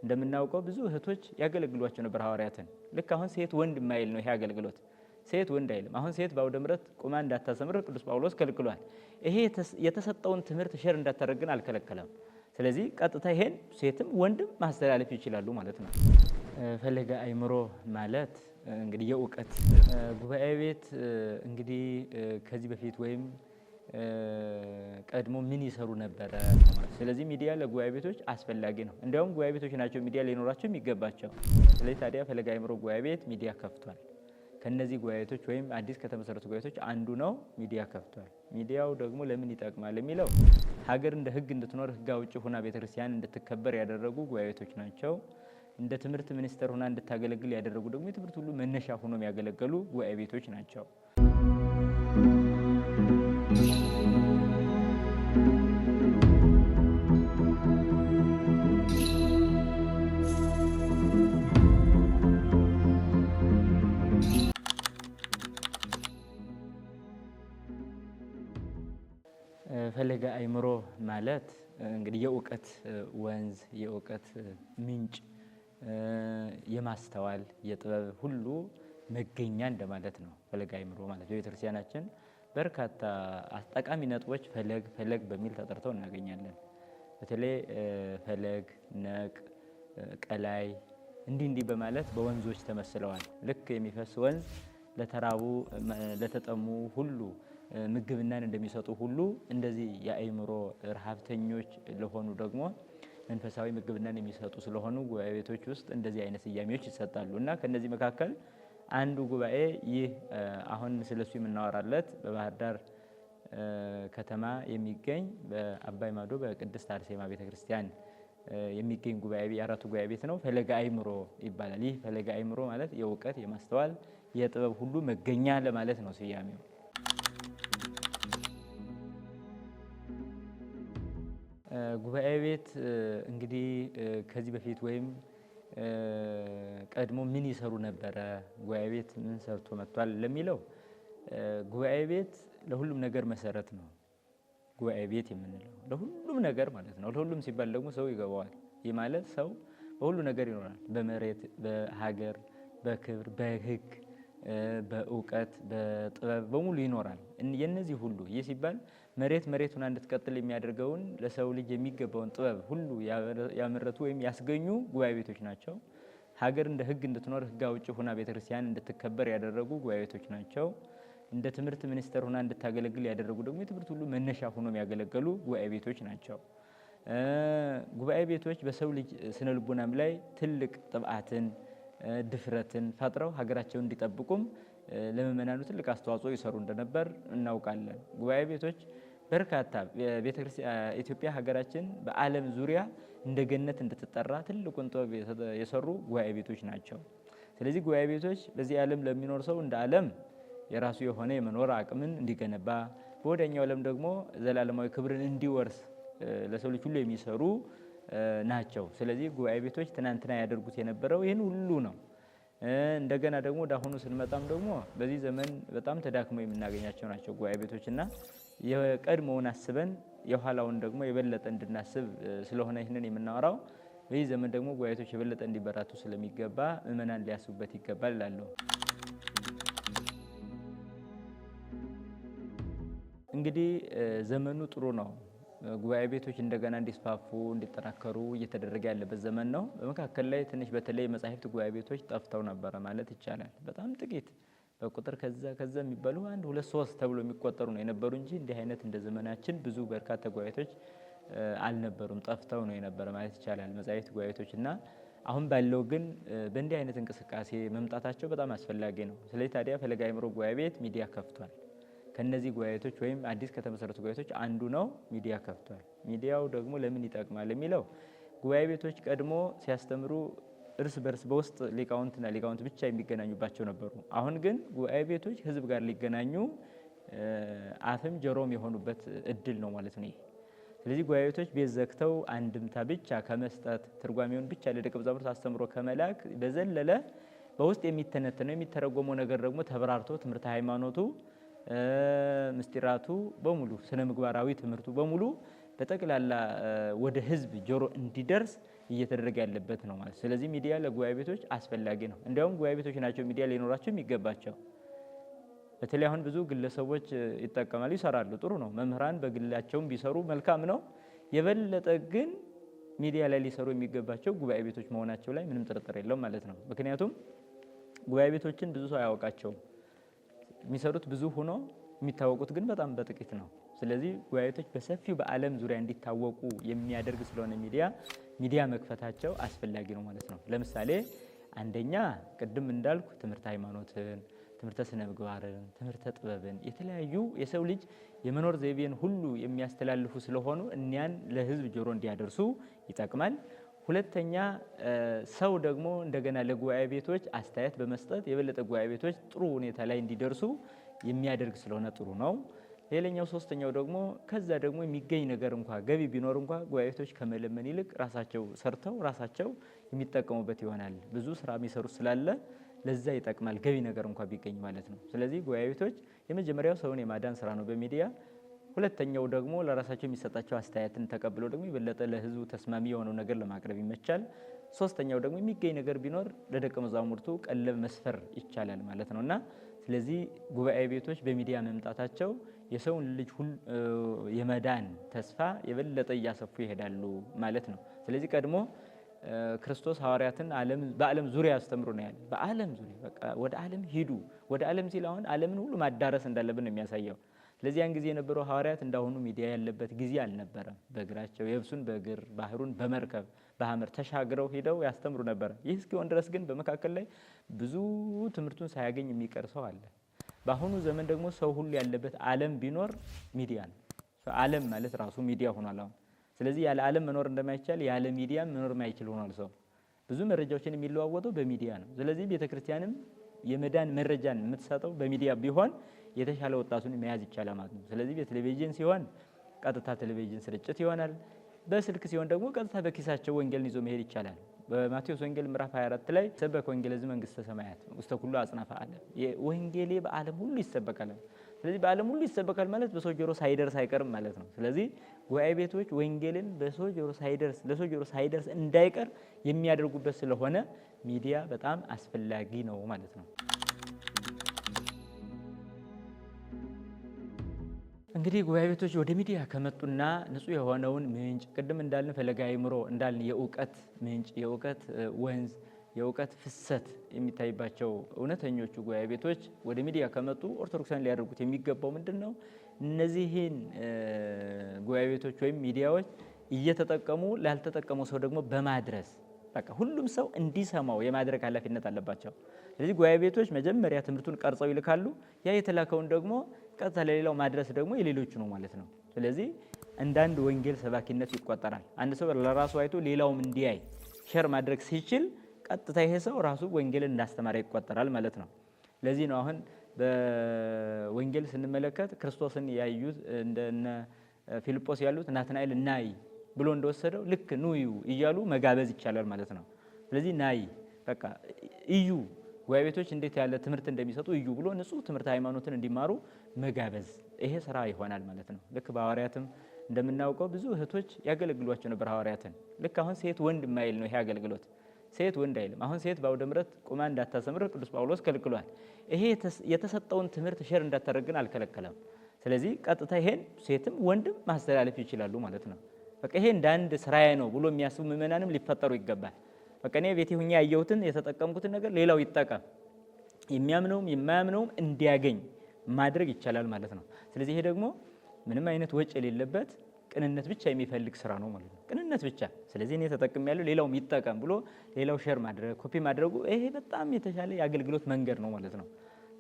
እንደምናውቀው ብዙ እህቶች ያገለግሏቸው ነበር ሐዋርያትን። ልክ አሁን ሴት ወንድ የማይል ነው ይሄ አገልግሎት። ሴት ወንድ አይልም። አሁን ሴት በአውደ ምሕረት ቁማ እንዳታሰምር ቅዱስ ጳውሎስ ከልክሏል። ይሄ የተሰጠውን ትምህርት ሼር እንዳታደርግን አልከለከለም። ስለዚህ ቀጥታ ይሄን ሴትም ወንድም ማስተላለፍ ይችላሉ ማለት ነው። ፈለገ አእምሮ ማለት እንግዲህ የእውቀት ጉባኤ ቤት እንግዲህ ከዚህ በፊት ወይም ቀድሞ ምን ይሰሩ ነበረ? ስለዚህ ሚዲያ ለጉባኤ ቤቶች አስፈላጊ ነው። እንዲያውም ጉባኤ ቤቶች ናቸው ሚዲያ ሊኖራቸው የሚገባቸው። ስለዚህ ታዲያ ፈለገ አእምሮ ጉባኤ ቤት ሚዲያ ከፍቷል። ከነዚህ ጉባኤ ቤቶች ወይም አዲስ ከተመሰረቱ ጉባኤ ቤቶች አንዱ ነው። ሚዲያ ከፍቷል። ሚዲያው ደግሞ ለምን ይጠቅማል የሚለው ሀገር እንደ ሕግ እንድትኖር ሕግ አውጪ ሆና ቤተክርስቲያን እንድትከበር ያደረጉ ጉባኤ ቤቶች ናቸው። እንደ ትምህርት ሚኒስቴር ሆና እንድታገለግል ያደረጉ ደግሞ የትምህርት ሁሉ መነሻ ሆኖ የሚያገለግሉ ጉባኤ ቤቶች ናቸው። ፈለገ አእምሮ ማለት እንግዲህ የእውቀት ወንዝ፣ የእውቀት ምንጭ፣ የማስተዋል የጥበብ ሁሉ መገኛ እንደማለት ነው። ፈለገ አእምሮ ማለት በቤተክርስቲያናችን በርካታ ጠቃሚ ነጥቦች ፈለግ በሚል ተጠርተው እናገኛለን። በተለይ ፈለግ፣ ነቅ፣ ቀላይ እንዲህ በማለት በወንዞች ተመስለዋል። ልክ የሚፈስ ወንዝ ለተራቡ ለተጠሙ ሁሉ ምግብናን እንደሚሰጡ ሁሉ እንደዚህ የአእምሮ ረሃብተኞች ለሆኑ ደግሞ መንፈሳዊ ምግብናን የሚሰጡ ስለሆኑ ጉባኤ ቤቶች ውስጥ እንደዚህ አይነት ስያሜዎች ይሰጣሉ። እና ከነዚህ መካከል አንዱ ጉባኤ ይህ አሁን ስለሱ የምናወራለት በባህር ዳር ከተማ የሚገኝ በአባይ ማዶ በቅድስት አርሴማ ቤተክርስቲያን የሚገኝ ጉባኤ የአራቱ ጉባኤ ቤት ነው። ፈለገ አእምሮ ይባላል። ይህ ፈለገ አእምሮ ማለት የእውቀት የማስተዋል የጥበብ ሁሉ መገኛ ለማለት ነው ስያሜው። ጉባኤ ቤት እንግዲህ ከዚህ በፊት ወይም ቀድሞ ምን ይሰሩ ነበረ? ጉባኤ ቤት ምን ሰርቶ መጥቷል ለሚለው ጉባኤ ቤት ለሁሉም ነገር መሰረት ነው። ጉባኤ ቤት የምንለው ለሁሉም ነገር ማለት ነው። ለሁሉም ሲባል ደግሞ ሰው ይገባዋል። ይህ ማለት ሰው በሁሉ ነገር ይኖራል። በመሬት፣ በሀገር፣ በክብር፣ በሕግ፣ በእውቀት፣ በጥበብ በሙሉ ይኖራል። የነዚህ ሁሉ ይህ ሲባል መሬት ሆና እንድትቀጥል የሚያደርገውን ለሰው ልጅ የሚገባውን ጥበብ ሁሉ ያመረቱ ወይም ያስገኙ ጉባኤ ቤቶች ናቸው። ሀገር እንደ ሕግ እንድትኖር ሕግ አውጪ ሆና ቤተክርስቲያን እንድትከበር ያደረጉ ጉባኤ ቤቶች ናቸው። እንደ ትምህርት ሚኒስቴር ሆና እንድታገለግል ያደረጉ ደግሞ የትምህርት ሁሉ መነሻ ሆኖ የሚያገለግሉ ጉባኤ ቤቶች ናቸው። ጉባኤ ቤቶች በሰው ልጅ ስነ ልቦናም ላይ ትልቅ ጥብዓትን ድፍረትን ፈጥረው ሀገራቸውን እንዲጠብቁም ለምእመናኑ ትልቅ አስተዋጽኦ ይሰሩ እንደነበር እናውቃለን። ጉባኤ ቤቶች በርካታ ኢትዮጵያ ሀገራችን በዓለም ዙሪያ እንደ ገነት እንድትጠራ ትልቁን ጥበብ የሰሩ ጉባኤ ቤቶች ናቸው። ስለዚህ ጉባኤ ቤቶች በዚህ ዓለም ለሚኖር ሰው እንደ ዓለም የራሱ የሆነ የመኖር አቅምን እንዲገነባ፣ በወዲያኛው ዓለም ደግሞ ዘላለማዊ ክብርን እንዲወርስ ለሰው ልጅ ሁሉ የሚሰሩ ናቸው። ስለዚህ ጉባኤ ቤቶች ትናንትና ያደርጉት የነበረው ይህን ሁሉ ነው። እንደገና ደግሞ ወደ አሁኑ ስንመጣም ደግሞ በዚህ ዘመን በጣም ተዳክመው የምናገኛቸው ናቸው ጉባኤ ቤቶችና የቀድሞውን አስበን የኋላውን ደግሞ የበለጠ እንድናስብ ስለሆነ ይህንን የምናወራው በዚህ ዘመን ደግሞ ጉባኤ ቤቶች የበለጠ እንዲበራቱ ስለሚገባ ምእመናን ሊያስቡበት ይገባል እላለሁ። እንግዲህ ዘመኑ ጥሩ ነው። ጉባኤ ቤቶች እንደገና እንዲስፋፉ እንዲጠናከሩ እየተደረገ ያለበት ዘመን ነው። በመካከል ላይ ትንሽ በተለይ መጻሕፍት ጉባኤ ቤቶች ጠፍተው ነበረ ማለት ይቻላል። በጣም ጥቂት በቁጥር ከዛ የሚባሉ 1 2 3 ተብሎ የሚቆጠሩ ነው የነበሩ እንጂ እንዲህ አይነት እንደ ዘመናችን ብዙ በርካታ ጉባኤ ቤቶች አልነበሩም። ጠፍተው ነው የነበረ ማለት ይቻላል መጻሕፍት ጉባኤ ቤቶች እና አሁን ባለው ግን በእንዲህ አይነት እንቅስቃሴ መምጣታቸው በጣም አስፈላጊ ነው። ስለዚህ ታዲያ ፈለገ አእምሮ ጉባኤ ቤት ሚዲያ ከፍቷል። ከነዚህ ጉባኤ ቤቶች ወይም አዲስ ከተመሰረቱ ጉባኤ ቤቶች አንዱ ነው። ሚዲያ ከፍቷል። ሚዲያው ደግሞ ለምን ይጠቅማል የሚለው ጉባኤ ቤቶች ቀድሞ ሲያስተምሩ እርስ በርስ በውስጥ ሊቃውንት ብቻ የሚገናኙባቸው ነበሩ። አሁን ግን ጉባኤ ቤቶች ሕዝብ ጋር ሊገናኙ አፍም ጆሮም የሆኑበት እድል ነው ማለት ነው። ስለዚህ ጉባኤ ቤቶች ቤት ዘግተው አንድምታ ብቻ ከመስጠት ትርጓሜውን ብቻ ለደቀ መዛሙርት አስተምሮ ከመላክ በዘለለ በውስጥ የሚተነተነው የሚተረጎመው ነገር ደግሞ ተብራርቶ ትምህርተ ሃይማኖቱ ምስጢራቱ በሙሉ ስነ ምግባራዊ ትምህርቱ በሙሉ በጠቅላላ ወደ ሕዝብ ጆሮ እንዲደርስ እየተደረገ ያለበት ነው ማለት። ስለዚህ ሚዲያ ለጉባኤ ቤቶች አስፈላጊ ነው። እንዲያውም ጉባኤ ቤቶች ናቸው ሚዲያ ሊኖራቸው የሚገባቸው። በተለይ አሁን ብዙ ግለሰቦች ይጠቀማሉ፣ ይሰራሉ፣ ጥሩ ነው። መምህራን በግላቸውም ቢሰሩ መልካም ነው። የበለጠ ግን ሚዲያ ላይ ሊሰሩ የሚገባቸው ጉባኤ ቤቶች መሆናቸው ላይ ምንም ጥርጥር የለውም ማለት ነው። ምክንያቱም ጉባኤ ቤቶችን ብዙ ሰው አያውቃቸውም። የሚሰሩት ብዙ ሆኖ የሚታወቁት ግን በጣም በጥቂት ነው። ስለዚህ ጉባኤ ቤቶች በሰፊው በዓለም ዙሪያ እንዲታወቁ የሚያደርግ ስለሆነ ሚዲያ መክፈታቸው አስፈላጊ ነው ማለት ነው። ለምሳሌ አንደኛ ቅድም እንዳልኩ ትምህርተ ሃይማኖትን፣ ትምህርተ ስነ ምግባርን፣ ትምህርተ ጥበብን የተለያዩ የሰው ልጅ የመኖር ዘይቤን ሁሉ የሚያስተላልፉ ስለሆኑ እኒያን ለሕዝብ ጆሮ እንዲያደርሱ ይጠቅማል። ሁለተኛ ሰው ደግሞ እንደገና ለጉባኤ ቤቶች አስተያየት በመስጠት የበለጠ ጉባኤ ቤቶች ጥሩ ሁኔታ ላይ እንዲደርሱ የሚያደርግ ስለሆነ ጥሩ ነው። ሌላኛው ሶስተኛው ደግሞ ከዛ ደግሞ የሚገኝ ነገር እንኳ ገቢ ቢኖር እንኳ ጉባኤ ቤቶች ከመለመን ይልቅ ራሳቸው ሰርተው ራሳቸው የሚጠቀሙበት ይሆናል። ብዙ ስራ የሚሰሩት ስላለ ለዛ ይጠቅማል፣ ገቢ ነገር እንኳ ቢገኝ ማለት ነው። ስለዚህ ጉባኤ ቤቶች የመጀመሪያው ሰውን የማዳን ስራ ነው በሚዲያ። ሁለተኛው ደግሞ ለራሳቸው የሚሰጣቸው አስተያየትን ተቀብለው ደግሞ የበለጠ ለህዝቡ ተስማሚ የሆነው ነገር ለማቅረብ ይመቻል። ሶስተኛው ደግሞ የሚገኝ ነገር ቢኖር ለደቀ መዛሙርቱ ቀለብ መስፈር ይቻላል ማለት ነውና ስለዚህ ጉባኤ ቤቶች በሚዲያ መምጣታቸው የሰውን ልጅ የመዳን ተስፋ የበለጠ እያሰፉ ይሄዳሉ ማለት ነው። ስለዚህ ቀድሞ ክርስቶስ ሐዋርያትን በዓለም ዙሪያ ያስተምሩ ነው ያለ። በዓለም ዙሪያ በቃ ወደ ዓለም ሂዱ። ወደ ዓለም ሲል አሁን ዓለምን ሁሉ ማዳረስ እንዳለብን ነው የሚያሳየው። ስለዚህ ያን ጊዜ የነበረው ሐዋርያት እንዳሁኑ ሚዲያ ያለበት ጊዜ አልነበረም። በእግራቸው የብሱን በእግር ባህሩን በመርከብ በሐመር ተሻግረው ሄደው ያስተምሩ ነበር። ይህ እስኪሆን ድረስ ግን በመካከል ላይ ብዙ ትምህርቱን ሳያገኝ የሚቀር ሰው አለ። በአሁኑ ዘመን ደግሞ ሰው ሁሉ ያለበት ዓለም ቢኖር ሚዲያ ነው። ዓለም ማለት ራሱ ሚዲያ ሆኗል አሁን። ስለዚህ ያለ ዓለም መኖር እንደማይቻል ያለ ሚዲያ መኖር ማይችል ሆኗል ሰው። ብዙ መረጃዎችን የሚለዋወጠው በሚዲያ ነው። ስለዚህ ቤተክርስቲያንም የመዳን መረጃን የምትሰጠው በሚዲያ ቢሆን የተሻለ ወጣቱን መያዝ ይቻላል ማለት ነው። ስለዚህ በቴሌቪዥን ሲሆን ቀጥታ ቴሌቪዥን ስርጭት ይሆናል። በስልክ ሲሆን ደግሞ ቀጥታ በኪሳቸው ወንጌልን ይዞ መሄድ ይቻላል። በማቴዎስ ወንጌል ምዕራፍ 24 ላይ ሰበከ ወንጌል መንግሥተ ሰማያት ውስተ ኩሉ አጽናፈ ዓለም፣ ወንጌሌ በዓለም ሁሉ ይሰበካል። ስለዚህ በዓለም ሁሉ ይሰበካል ማለት በሰው ጆሮ ሳይደርስ አይቀርም ማለት ነው። ስለዚህ ጉባኤ ቤቶች ወንጌልን በሰው ጆሮ ሳይደርስ ለሰው ጆሮ ሳይደርስ እንዳይቀር የሚያደርጉበት ስለሆነ ሚዲያ በጣም አስፈላጊ ነው ማለት ነው። እንግዲህ ጉባኤ ቤቶች ወደ ሚዲያ ከመጡና ንጹህ የሆነውን ምንጭ ቅድም እንዳልን ፈለገ አእምሮ እንዳልን የእውቀት ምንጭ የእውቀት ወንዝ የእውቀት ፍሰት የሚታይባቸው እውነተኞቹ ጉባኤ ቤቶች ወደ ሚዲያ ከመጡ ኦርቶዶክሳውያን ሊያደርጉት የሚገባው ምንድን ነው? እነዚህን ጉባኤ ቤቶች ወይም ሚዲያዎች እየተጠቀሙ ላልተጠቀመው ሰው ደግሞ በማድረስ በቃ ሁሉም ሰው እንዲሰማው የማድረግ ኃላፊነት አለባቸው። ስለዚህ ጉባኤ ቤቶች መጀመሪያ ትምህርቱን ቀርጸው ይልካሉ። ያ የተላከውን ደግሞ ቀጥታ ለሌላው ማድረስ ደግሞ የሌሎቹ ነው ማለት ነው። ስለዚህ እንዳንድ ወንጌል ሰባኪነት ይቆጠራል። አንድ ሰው ለራሱ አይቶ ሌላውም እንዲያይ ሼር ማድረግ ሲችል ቀጥታ ይሄ ሰው ራሱ ወንጌልን እንዳስተማረ ይቆጠራል ማለት ነው። ለዚህ ነው አሁን በወንጌል ስንመለከት ክርስቶስን ያዩት እንደነ ፊልጶስ ያሉት ናትናኤል ናይ ብሎ እንደወሰደው ልክ ኑዩ እያሉ መጋበዝ ይቻላል ማለት ነው። ስለዚህ ናይ በቃ እዩ ጉባኤ ቤቶች እንዴት ያለ ትምህርት እንደሚሰጡ እዩ ብሎ ንጹህ ትምህርት ሃይማኖትን እንዲማሩ መጋበዝ ይሄ ስራ ይሆናል ማለት ነው። ልክ በሐዋርያትም እንደምናውቀው ብዙ እህቶች ያገለግሏቸው ነበር ሐዋርያትን። ልክ አሁን ሴት ወንድ የማይል ነው ይሄ አገልግሎት። ሴት ወንድ አይልም። አሁን ሴት በአውደ ምሕረት ቁማ እንዳታስተምር ቅዱስ ጳውሎስ ከልክሏል። ይሄ የተሰጠውን ትምህርት ሼር እንዳታደርግን አልከለከለም። ስለዚህ ቀጥታ ይሄን ሴትም ወንድም ማስተላለፍ ይችላሉ ማለት ነው። በቃ ይሄ እንደ አንድ ስራዬ ነው ብሎ የሚያስቡ ምዕመናንም ሊፈጠሩ ይገባል። በቃ እኔ ቤቴ ሆኜ ያየሁትን የተጠቀምኩትን ነገር ሌላው ይጠቀም፣ የሚያምነውም የማያምነውም እንዲያገኝ ማድረግ ይቻላል ማለት ነው። ስለዚህ ይሄ ደግሞ ምንም አይነት ወጪ የሌለበት ቅንነት ብቻ የሚፈልግ ስራ ነው ማለት ነው። ቅንነት ብቻ። ስለዚህ እኔ ተጠቅሜያለሁ ሌላውም ይጠቀም ብሎ ሌላው ሼር ማድረግ ኮፒ ማድረጉ ይሄ በጣም የተሻለ የአገልግሎት መንገድ ነው ማለት ነው።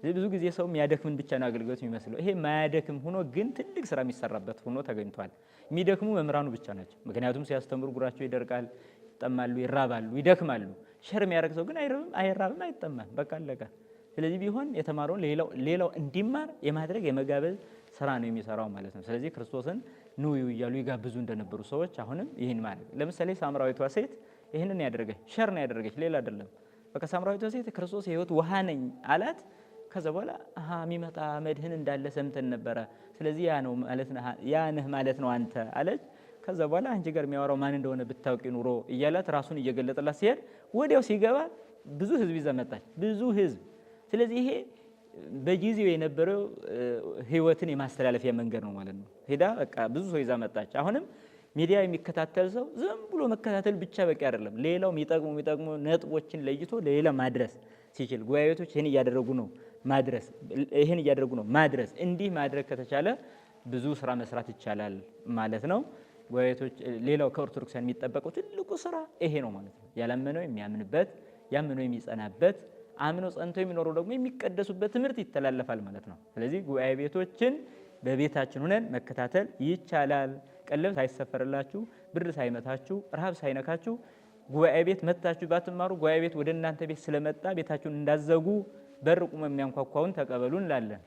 ብዙ ጊዜ ሰው የሚያደክምን ብቻ ነው አገልግሎት የሚመስለው። ይሄ ማያደክም ሆኖ ግን ትልቅ ስራ የሚሰራበት ሆኖ ተገኝቷል። የሚደክሙ መምህራኑ ብቻ ናቸው። ምክንያቱም ሲያስተምሩ ጉራቸው ይደርቃል፣ ይጠማሉ፣ ይራባሉ፣ ይደክማሉ። ሸር የሚያደርግ ሰው ግን አይራብም፣ አይጠማም። በቃ አለቀ። ስለዚህ ቢሆን የተማረውን ሌላው እንዲማር የማድረግ የመጋበዝ ስራ ነው የሚሰራው ማለት ነው። ስለዚህ ክርስቶስን ኑ እያሉ ይጋብዙ እንደነበሩ ሰዎች አሁንም ይህን ማድረግ ለምሳሌ ሳምራዊቷ ሴት ይህንን ያደረገች ሸር ነው ያደረገች፣ ሌላ አይደለም። በቃ ሳምራዊቷ ሴት ክርስቶስ የህይወት ውሃ ነኝ አላት። ከዛ በኋላ የሚመጣ መድህን እንዳለ ሰምተን ነበረ፣ ስለዚህ ያ ነህ ማለት ነው አንተ አለች። ከዛ በኋላ አንቺ ጋር የሚያወራው ማን እንደሆነ ብታውቂ ኑሮ እያላት ራሱን እየገለጠላት ሲሄድ ወዲያው ሲገባ ብዙ ህዝብ ይዛ መጣች፣ ብዙ ህዝብ። ስለዚህ ይሄ በጊዜው የነበረው ህይወትን የማስተላለፊያ መንገድ ነው ማለት ነው። ሄዳ በቃ ብዙ ሰው ይዛ መጣች። አሁንም ሚዲያ የሚከታተል ሰው ዝም ብሎ መከታተል ብቻ በቂ አይደለም። ሌላው የሚጠቅሙ ነጥቦችን ለይቶ ለሌላ ማድረስ ሲችል ጉባኤ ቤቶች ይህን እያደረጉ ነው ማድረስ እንዲህ ማድረግ ከተቻለ ብዙ ስራ መስራት ይቻላል ማለት ነው። ጉባኤ ቤቶች ሌላው ከኦርቶዶክሳውያን የሚጠበቀው ትልቁ ስራ ይሄ ነው ማለት ነው። ያላመነው የሚያምንበት፣ ያመነው የሚጸናበት፣ አምነው ጸንተው የሚኖረው ደግሞ የሚቀደሱበት ትምህርት ይተላለፋል ማለት ነው። ስለዚህ ጉባኤ ቤቶችን በቤታችን ሆነን መከታተል ይቻላል። ቀለብ ሳይሰፈርላችሁ፣ ብር ሳይመታችሁ፣ ረሃብ ሳይነካችሁ ጉባኤ ቤት መጥታችሁ ባትማሩ ጉባኤ ቤት ወደ እናንተ ቤት ስለመጣ ቤታችሁን እንዳዘጉ በር ቁሞ የሚያንኳኳውን ተቀበሉ እንላለን።